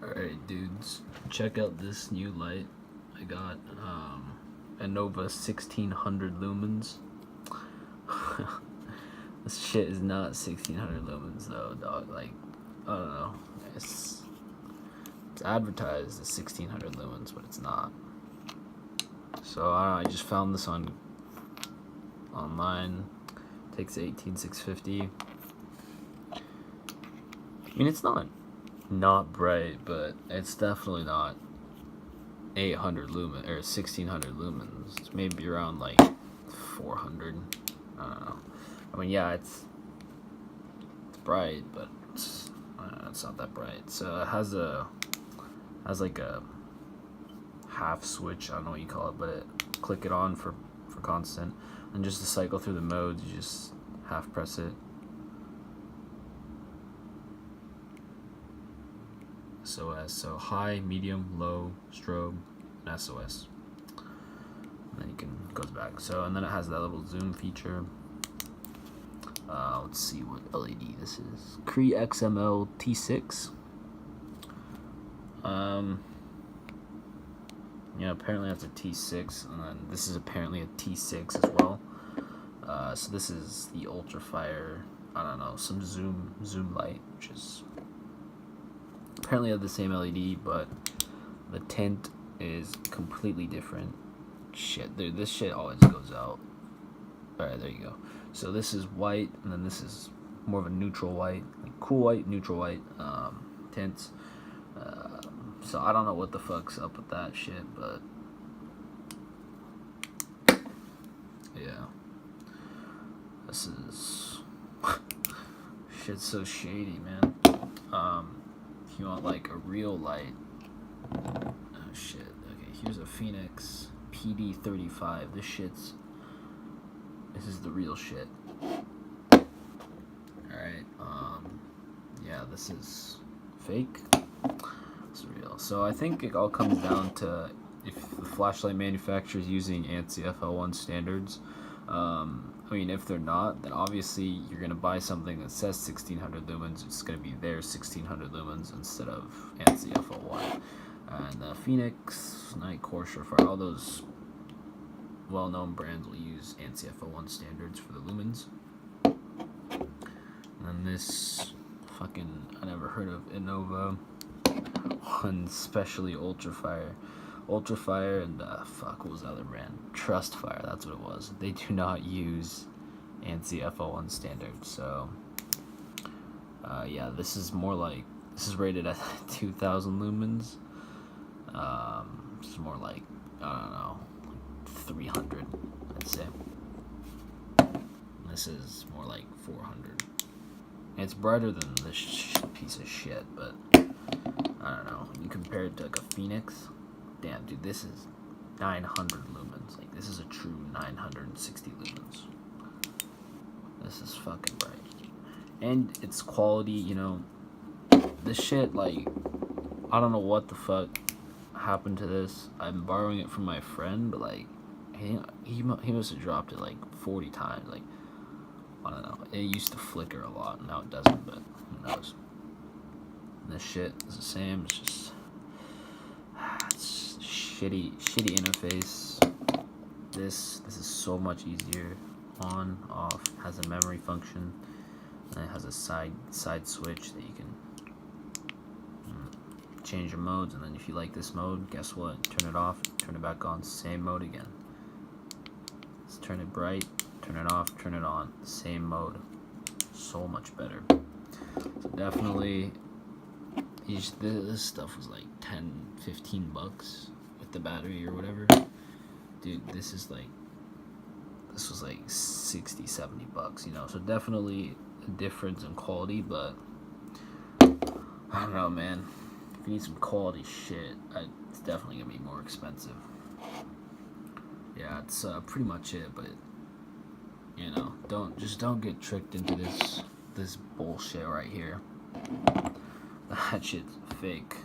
Alright, dudes, check out this new light. I got INOVA 1600 lumens. This shit is not 1600 lumens though, dog. Like, I don't know. It's advertised as 1600 lumens, but it's not. So I don't know, I just found this online. Takes 18650. I mean, it's not bright, but it's definitely not 800 lumen or 1600 lumens. It's maybe around like 400. I don't know. I mean, yeah, it's bright, but it's not that bright. So it has like a half switch. I don't know what you call it, but click it on for constant, and just to cycle through the modes, you just half press it. SOS, so high, medium, low, strobe, and SOS. And then goes back. So, and then it has that little zoom feature. Let's see what LED this is. Cree XML T6. Yeah, apparently that's a T6, and then this is apparently a T6 as well. So this is the Ultrafire. I don't know, some zoom light, which is apparently have the same LED, but the tint is completely different. Shit, dude, this shit always goes out. Alright, there you go. So this is white, and then this is more of a neutral white, like cool white, neutral white tints. So I don't know what the fuck's up with that shit, but yeah, this is shit's so shady, man. If you want like a real light, oh shit. Okay, here's a Phoenix PD35. This is the real shit. Alright, yeah, this is fake. It's real. So I think it all comes down to if the flashlight manufacturer is using ANSI FL1 standards. I mean, if they're not, then obviously you're going to buy something that says 1600 lumens. It's going to be their 1600 lumens instead of ANSI FL1. And Phoenix, Nightcore, Surefire, all those well-known brands will use ANSI FL1 standards for the lumens. And then this fucking, I never heard of INOVA one, especially Ultrafire, and fuck, what was the other brand? Trustfire, that's what it was. They do not use ANSI FL1 standards. So yeah, this is rated at 2000 lumens. This is more like, I don't know, 300, I'd say. This is more like 400. It's brighter than this piece of shit, but I don't know. When you compare it to like a Phoenix, damn, dude, this is 900 lumens. Like, this is a true 960 lumens. This is fucking bright. And it's quality, you know. This shit, like, I don't know what the fuck happened to this. I'm borrowing it from my friend, but like, he must have dropped it like 40 times. Like, I don't know. It used to flicker a lot, now it doesn't, but who knows. And this shit is the same. It's just it's shitty interface. This is so much easier. On, off, has a memory function, and it has a side switch that you can change your modes. And then if you like this mode, guess what? Turn it off, turn it back on, same mode again. Let's turn it bright, turn it off, turn it on, same mode. So much better. So definitely, this stuff was like 10-15 bucks with the battery or whatever. Dude, this was like 60-70 bucks, you know. So definitely a difference in quality, but I don't know, man. If you need some quality shit, it's definitely gonna be more expensive. Yeah, it's pretty much it. But you know, don't get tricked into this bullshit right here. That shit's fake.